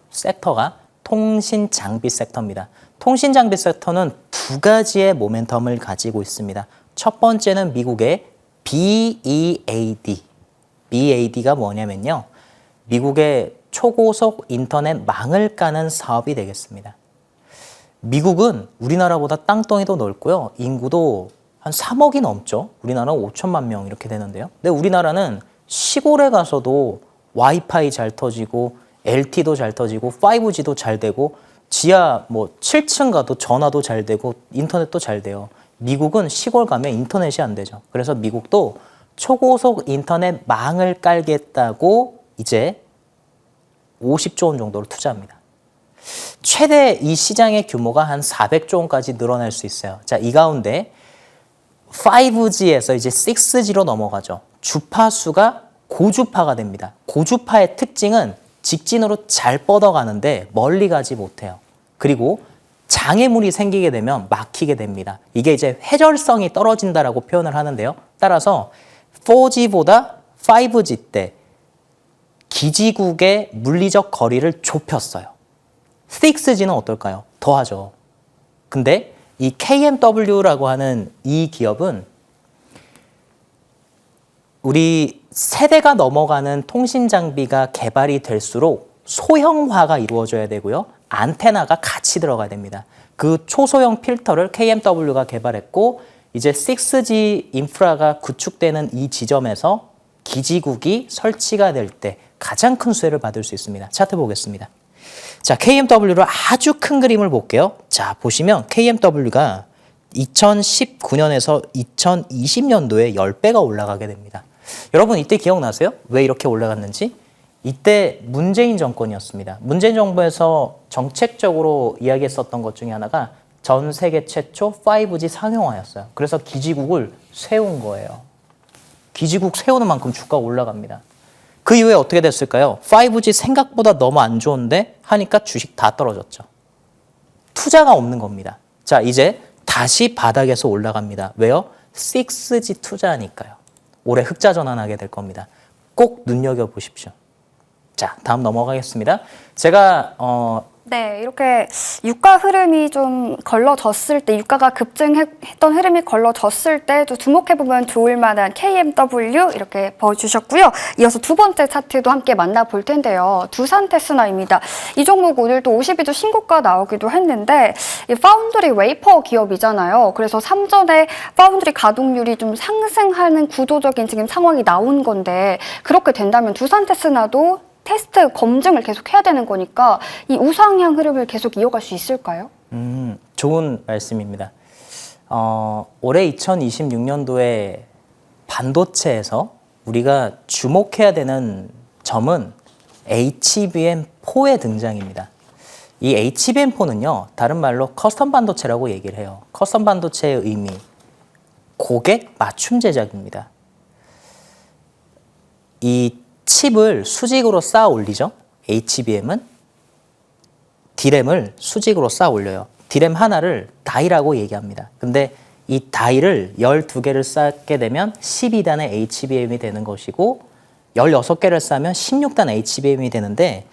섹터가 통신장비 섹터입니다. 통신장비 섹터는 두 가지의 모멘텀을 가지고 있습니다. 첫 번째는 미국의 BEAD. BEAD가 뭐냐면요. 미국의 초고속 인터넷 망을 까는 사업이 되겠습니다. 미국은 우리나라보다 땅덩이도 넓고요. 인구도 한 3억이 넘죠. 우리나라는 5천만 명 이렇게 되는데요. 근데 우리나라는 시골에 가서도 와이파이 잘 터지고 LTE도 잘 터지고 5G도 잘 되고 지하 7층 가도 전화도 잘 되고 인터넷도 잘 돼요. 미국은 시골 가면 인터넷이 안 되죠. 그래서 미국도 초고속 인터넷 망을 깔겠다고 이제 50조 원 정도를 투자합니다. 최대 이 시장의 규모가 한 400조 원까지 늘어날 수 있어요. 자, 이 가운데 5G에서 이제 6G로 넘어가죠. 주파수가 고주파가 됩니다. 고주파의 특징은 직진으로 잘 뻗어가는데 멀리 가지 못해요. 그리고 장애물이 생기게 되면 막히게 됩니다. 이게 이제 회절성이 떨어진다라고 표현을 하는데요. 따라서 4G보다 5G 때 기지국의 물리적 거리를 좁혔어요. 6G는 어떨까요? 더하죠. 근데 이 KMW라고 하는 이 기업은 우리 세대가 넘어가는 통신 장비가 개발이 될수록 소형화가 이루어져야 되고요. 안테나가 같이 들어가야 됩니다. 그 초소형 필터를 KMW가 개발했고 이제 6G 인프라가 구축되는 이 지점에서 기지국이 설치가 될 때 가장 큰 수혜를 받을 수 있습니다. 차트 보겠습니다. 자, KMW로 아주 큰 그림을 볼게요. 자, 보시면 KMW가 2019년에서 2020년도에 10배가 올라가게 됩니다. 여러분 이때 기억나세요? 왜 이렇게 올라갔는지? 이때 문재인 정권이었습니다. 문재인 정부에서 정책적으로 이야기했었던 것 중에 하나가 전 세계 최초 5G 상용화였어요. 그래서 기지국을 세운 거예요. 기지국 세우는 만큼 주가가 올라갑니다. 그 이후에 어떻게 됐을까요? 5G 생각보다 너무 안 좋은데 하니까 주식 다 떨어졌죠. 투자가 없는 겁니다. 자, 이제 다시 바닥에서 올라갑니다. 왜요? 6G 투자하니까요. 올해 흑자 전환하게 될 겁니다. 꼭 눈여겨보십시오. 자, 다음 넘어가겠습니다. 제가 네, 이렇게 유가 흐름이 좀 걸러졌을 때, 유가가 급증했던 흐름이 걸러졌을 때 또 주목해보면 좋을 만한 KMW 이렇게 보여주셨고요. 이어서 두 번째 차트도 함께 만나볼 텐데요. 두산테스나입니다. 이 종목 오늘 또 52주 신고가 나오기도 했는데 이 파운드리 웨이퍼 기업이잖아요. 그래서 삼전에 파운드리 가동률이 좀 상승하는 구조적인 지금 상황이 나온 건데 그렇게 된다면 두산테스나도 테스트 검증을 계속 해야 되는 거니까 이 우상향 흐름을 계속 이어갈 수 있을까요? 좋은 말씀입니다. 올해 2026년도에 반도체에서 우리가 주목해야 되는 점은 HBM4의 등장입니다. 이 HBM4는요, 다른 말로 커스텀 반도체라고 얘기를 해요. 커스텀 반도체의 의미, 고객 맞춤 제작입니다. 이 칩을 수직으로 쌓아 올리죠. HBM은 D램을 수직으로 쌓아 올려요. D램 하나를 다이라고 얘기합니다. 근데 이 다이를 12개를 쌓게 되면 12단의 HBM이 되는 것이고 16개를 쌓으면 16단 HBM이 되는데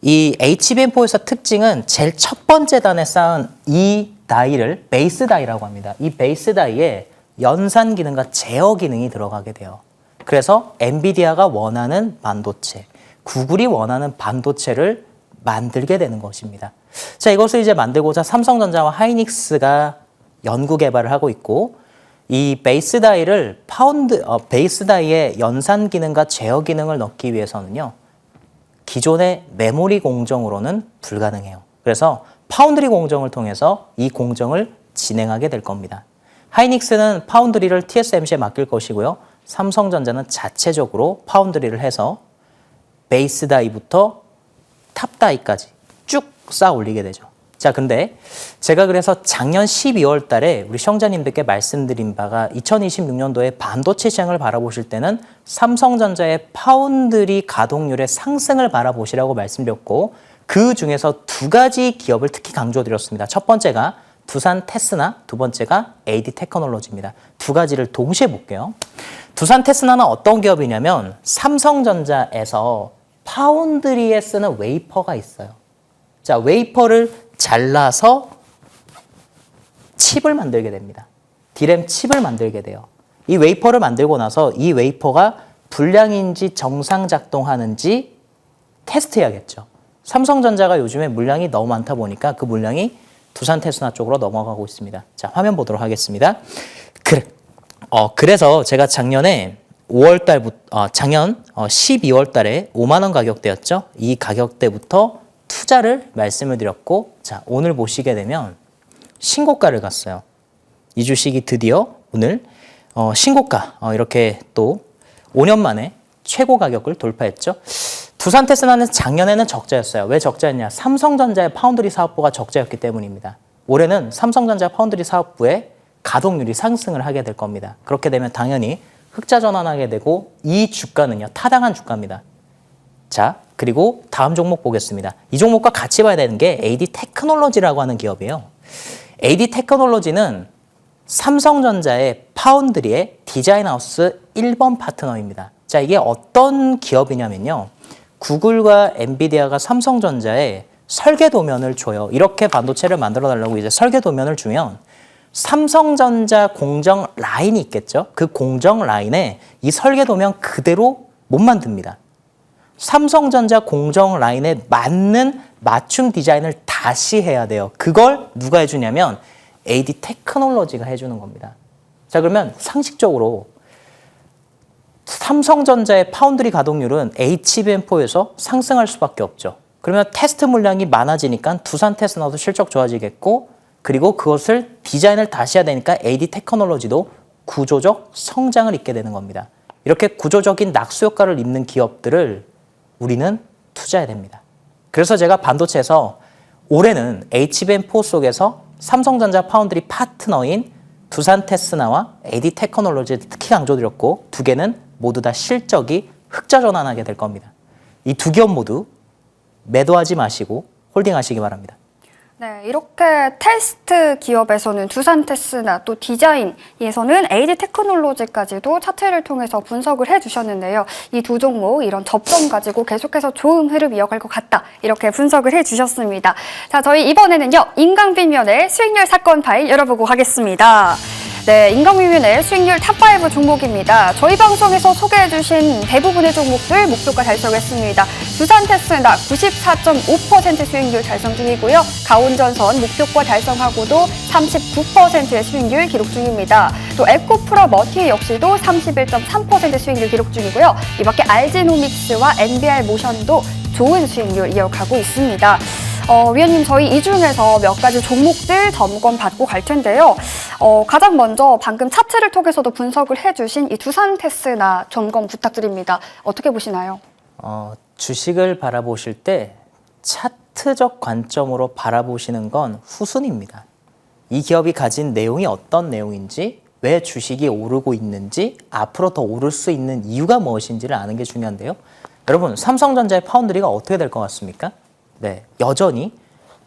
이 HBM4에서 특징은 제일 첫 번째 단에 쌓은 이 다이를 베이스 다이라고 합니다. 이 베이스 다이에 연산 기능과 제어 기능이 들어가게 돼요. 그래서 엔비디아가 원하는 반도체, 구글이 원하는 반도체를 만들게 되는 것입니다. 자, 이것을 이제 만들고자 삼성전자와 하이닉스가 연구 개발을 하고 있고, 이 베이스 다이를 베이스 다이의 연산 기능과 제어 기능을 넣기 위해서는요, 기존의 메모리 공정으로는 불가능해요. 그래서 파운드리 공정을 통해서 이 공정을 진행하게 될 겁니다. 하이닉스는 파운드리를 TSMC에 맡길 것이고요. 삼성전자는 자체적으로 파운드리를 해서 베이스 다이부터 탑 다이까지 쭉 쌓아 올리게 되죠. 자, 근데 제가 그래서 작년 12월 달에 우리 시청자님들께 말씀드린 바가 2026년도에 반도체 시장을 바라보실 때는 삼성전자의 파운드리 가동률의 상승을 바라보시라고 말씀드렸고, 그 중에서 두 가지 기업을 특히 강조드렸습니다. 첫 번째가 두산 테스나, 두 번째가 AD 테크놀로지입니다. 두 가지를 동시에 볼게요. 두산 테스나는 어떤 기업이냐면 삼성전자에서 파운드리에 쓰는 웨이퍼가 있어요. 자, 웨이퍼를 잘라서 칩을 만들게 됩니다. 디램 칩을 만들게 돼요. 이 웨이퍼를 만들고 나서 이 웨이퍼가 불량인지 정상 작동하는지 테스트해야겠죠. 삼성전자가 요즘에 물량이 너무 많다 보니까 그 물량이 두산 테스나 쪽으로 넘어가고 있습니다. 자, 화면 보도록 하겠습니다. 그래서 제가 작년 12월 달에 5만 원 가격대였죠. 이 가격대부터 투자를 말씀을 드렸고, 자, 오늘 보시게 되면 신고가를 갔어요. 이 주식이 드디어 오늘 신고가, 이렇게 또 5년 만에 최고 가격을 돌파했죠. 두산 테스나는 작년에는 적자였어요. 왜 적자였냐? 삼성전자의 파운드리 사업부가 적자였기 때문입니다. 올해는 삼성전자 파운드리 사업부의 가동률이 상승을 하게 될 겁니다. 그렇게 되면 당연히 흑자 전환하게 되고, 이 주가는요, 타당한 주가입니다. 자, 그리고 다음 종목 보겠습니다. 이 종목과 같이 봐야 되는 게 AD 테크놀로지라고 하는 기업이에요. AD 테크놀로지는 삼성전자의 파운드리의 디자인하우스 1번 파트너입니다. 자, 이게 어떤 기업이냐면요, 구글과 엔비디아가 삼성전자에 설계 도면을 줘요. 이렇게 반도체를 만들어 달라고 이제 설계 도면을 주면 삼성전자 공정 라인이 있겠죠. 그 공정 라인에 이 설계 도면 그대로 못 만듭니다. 삼성전자 공정 라인에 맞는 맞춤 디자인을 다시 해야 돼요. 그걸 누가 해주냐면 AD 테크놀로지가 해주는 겁니다. 자, 그러면 상식적으로 삼성전자의 파운드리 가동률은 HBM4에서 상승할 수밖에 없죠. 그러면 테스트 물량이 많아지니까 두산 테스나도 실적 좋아지겠고, 그리고 그것을 디자인을 다시 해야 되니까 AD 테크놀로지도 구조적 성장을 잇게 되는 겁니다. 이렇게 구조적인 낙수 효과를 입는 기업들을 우리는 투자해야 됩니다. 그래서 제가 반도체에서 올해는 HBM4 속에서 삼성전자 파운드리 파트너인 두산 테스나와 AD 테크놀로지를 특히 강조드렸고, 두 개는 모두 다 실적이 흑자 전환하게 될 겁니다. 이 두 기업 모두 매도하지 마시고 홀딩하시기 바랍니다. 네, 이렇게 테스트 기업에서는 두산 테스나, 또 디자인에서는 AD 테크놀로지까지도 차트를 통해서 분석을 해주셨는데요. 이 두 종목 이런 접점 가지고 계속해서 좋은 흐름 이어갈 것 같다, 이렇게 분석을 해주셨습니다. 자, 저희 이번에는요, 인강비면의 수익률 사건 파일 열어보고 가겠습니다. 네, 인강비면의 수익률 탑5 종목입니다. 저희 방송에서 소개해주신 대부분의 종목들 목표가 달성했습니다. 두산 테스나 94.5% 수익률 달성 중이고요. 가온전선 목표가 달성하고도 39%의 수익률 기록 중입니다. 또 에코프로 머티 역시도 31.3% 수익률 기록 중이고요. 이 밖에 RG노믹스와 NBR 모션도 좋은 수익률 이어가고 있습니다. 위원님, 저희 이 중에서 몇 가지 종목들 점검 받고 갈 텐데요. 가장 먼저 방금 차트를 통해서도 분석을 해주신 이 두산 테스나 점검 부탁드립니다. 어떻게 보시나요? 주식을 바라보실 때 차트적 관점으로 바라보시는 건 후순입니다. 이 기업이 가진 내용이 어떤 내용인지, 왜 주식이 오르고 있는지, 앞으로 더 오를 수 있는 이유가 무엇인지를 아는 게 중요한데요. 여러분, 삼성전자의 파운드리가 어떻게 될 것 같습니까? 네, 여전히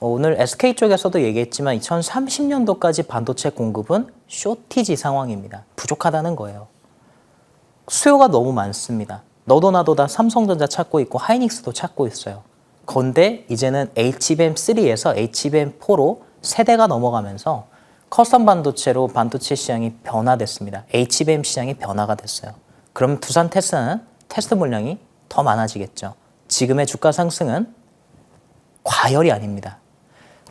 오늘 SK 쪽에서도 얘기했지만 2030년도까지 반도체 공급은 쇼티지 상황입니다. 부족하다는 거예요. 수요가 너무 많습니다. 너도 나도 다 삼성전자 찾고 있고 하이닉스도 찾고 있어요. 그런데 이제는 HBM3에서 HBM4로 세대가 넘어가면서 커스텀 반도체로 반도체 시장이 변화됐습니다. HBM 시장이 변화가 됐어요. 그럼 두산 테스트는 테스트 물량이 더 많아지겠죠. 지금의 주가 상승은 과열이 아닙니다.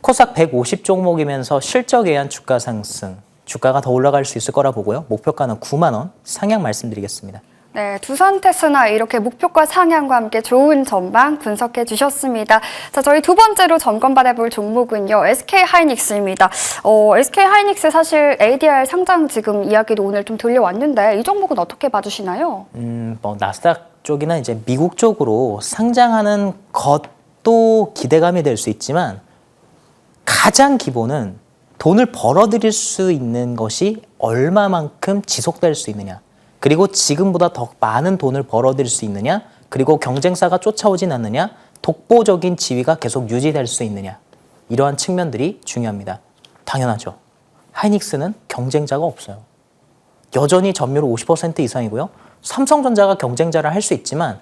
코스닥 150 종목이면서 실적에 의한 주가 상승, 주가가 더 올라갈 수 있을 거라 보고요. 목표가는 9만 원 상향 말씀드리겠습니다. 네, 두산테스나 이렇게 목표가 상향과 함께 좋은 전망 분석해 주셨습니다. 자, 저희 두 번째로 점검받아볼 종목은요, SK하이닉스입니다. SK하이닉스 사실 ADR 상장 지금 이야기도 오늘 좀 들려왔는데 이 종목은 어떻게 봐주시나요? 나스닥 쪽이나 이제 미국 쪽으로 상장하는 것도 기대감이 될 수 있지만 가장 기본은 돈을 벌어들일 수 있는 것이 얼마만큼 지속될 수 있느냐. 그리고 지금보다 더 많은 돈을 벌어들일 수 있느냐, 그리고 경쟁사가 쫓아오진 않느냐, 독보적인 지위가 계속 유지될 수 있느냐, 이러한 측면들이 중요합니다. 당연하죠. 하이닉스는 경쟁자가 없어요. 여전히 점유율 50% 이상이고요. 삼성전자가 경쟁자를 할 수 있지만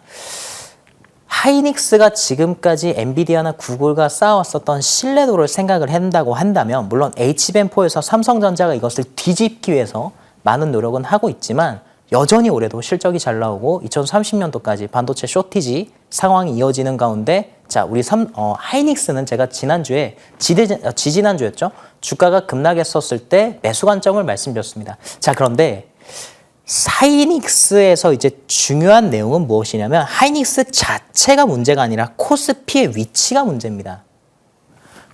하이닉스가 지금까지 엔비디아나 구글과 쌓아왔었던 신뢰도를 생각을 한다고 한다면, 물론 H밴포에서 삼성전자가 이것을 뒤집기 위해서 많은 노력은 하고 있지만 여전히 올해도 실적이 잘 나오고 2030년도까지 반도체 쇼티지 상황이 이어지는 가운데, 자, 우리 하이닉스는 제가 지난주에 지지난주였죠. 주가가 급락했었을 때 매수 관점을 말씀드렸습니다. 자, 그런데 하이닉스에서 이제 중요한 내용은 무엇이냐면 하이닉스 자체가 문제가 아니라 코스피의 위치가 문제입니다.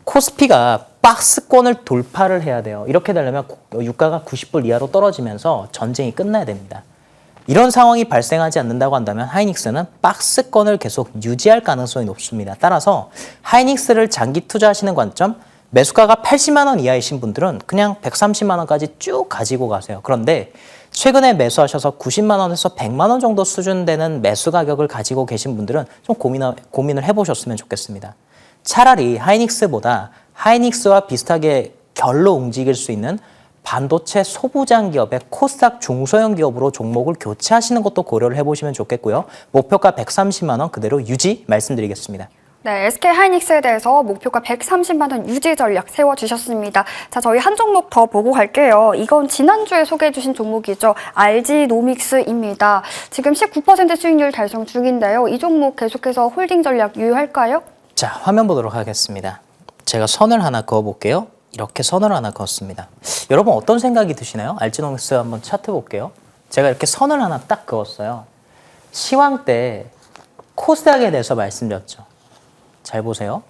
코스피가 박스권을 돌파를 해야 돼요. 이렇게 되려면 유가가 90불 이하로 떨어지면서 전쟁이 끝나야 됩니다. 이런 상황이 발생하지 않는다고 한다면 하이닉스는 박스권을 계속 유지할 가능성이 높습니다. 따라서 하이닉스를 장기 투자하시는 관점, 매수가가 80만 원 이하이신 분들은 그냥 130만 원까지 쭉 가지고 가세요. 그런데 최근에 매수하셔서 90만 원에서 100만 원 정도 수준 되는 매수 가격을 가지고 계신 분들은 좀 고민을 해보셨으면 좋겠습니다. 차라리 하이닉스보다 하이닉스와 비슷하게 결로 움직일 수 있는 반도체 소부장 기업의 코스닥 중소형 기업으로 종목을 교체하시는 것도 고려를 해보시면 좋겠고요. 목표가 130만 원 그대로 유지 말씀드리겠습니다. 네, SK하이닉스에 대해서 목표가 130만 원 유지 전략 세워주셨습니다. 자, 저희 한 종목 더 보고 갈게요. 이건 지난주에 소개해 주신 종목이죠. RG노믹스입니다. 지금 19% 수익률 달성 중인데요. 이 종목 계속해서 홀딩 전략 유효할까요? 자, 화면 보도록 하겠습니다. 제가 선을 하나 그어볼게요. 이렇게 선을 하나 그었습니다. 여러분 어떤 생각이 드시나요? RG노믹스 한번 차트 볼게요. 제가 이렇게 선을 하나 딱 그었어요. 시황 때 코스닥에 대해서 말씀드렸죠. 잘 보세요.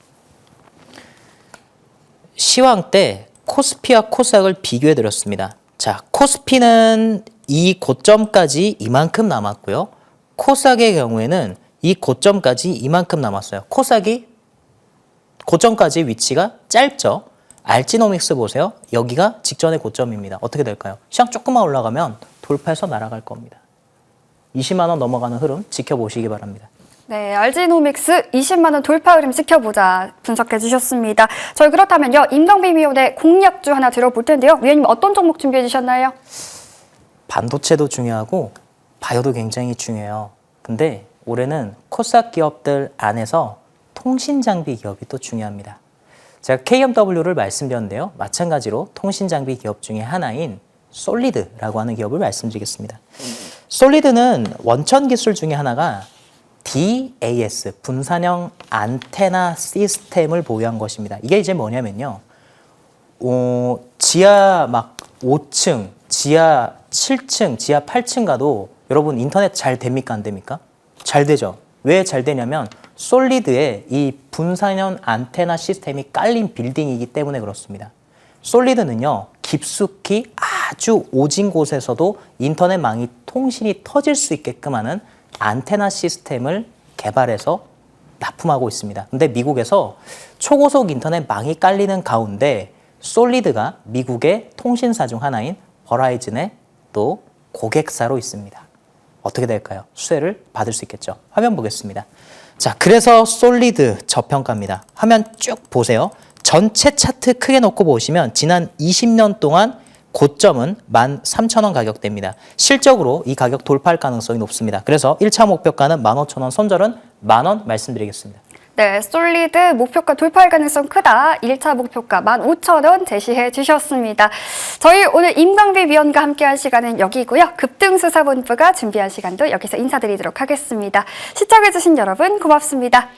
시황 때 코스피와 코스닥을 비교해 드렸습니다. 자, 코스피는 이 고점까지 이만큼 남았고요. 코스닥의 경우에는 이 고점까지 이만큼 남았어요. 코스닥이 고점까지 위치가 짧죠. RG노믹스 보세요. 여기가 직전의 고점입니다. 어떻게 될까요? 시장 조금만 올라가면 돌파해서 날아갈 겁니다. 20만 원 넘어가는 흐름 지켜보시기 바랍니다. 네, RG노믹스 20만 원 돌파 흐름 지켜보자 분석해 주셨습니다. 저희 그렇다면요, 임경빈 위원의 공략주 하나 들어볼 텐데요. 위원님 어떤 종목 준비해 주셨나요? 반도체도 중요하고 바이오도 굉장히 중요해요. 근데 올해는 코스닥 기업들 안에서 통신장비 기업이 또 중요합니다. 제가 KMW를 말씀드렸는데요. 마찬가지로 통신장비 기업 중에 하나인 솔리드라고 하는 기업을 말씀드리겠습니다. 솔리드는 원천 기술 중에 하나가 DAS, 분산형 안테나 시스템을 보유한 것입니다. 이게 이제 뭐냐면요. 지하 막 5층, 지하 7층, 지하 8층 가도 여러분 인터넷 잘 됩니까? 안 됩니까? 잘 되죠. 왜 잘 되냐면 솔리드에 이 분산형 안테나 시스템이 깔린 빌딩이기 때문에 그렇습니다. 솔리드는요, 깊숙이 아주 오진 곳에서도 인터넷망이 통신이 터질 수 있게끔 하는 안테나 시스템을 개발해서 납품하고 있습니다. 근데 미국에서 초고속 인터넷망이 깔리는 가운데 솔리드가 미국의 통신사 중 하나인 버라이즌의 또 고객사로 있습니다. 어떻게 될까요? 수혜를 받을 수 있겠죠. 화면 보겠습니다. 자, 그래서 솔리드 저평가입니다. 화면 쭉 보세요. 전체 차트 크게 놓고 보시면 지난 20년 동안 고점은 13,000원 가격대입니다. 실적으로 이 가격 돌파할 가능성이 높습니다. 그래서 1차 목표가는 15,000원, 손절은 10,000원 말씀드리겠습니다. 네, 솔리드 목표가 돌파할 가능성 크다. 1차 목표가 15,000원 제시해 주셨습니다. 저희 오늘 임광비 위원과 함께한 시간은 여기고요. 급등수사본부가 준비한 시간도 여기서 인사드리도록 하겠습니다. 시청해주신 여러분 고맙습니다.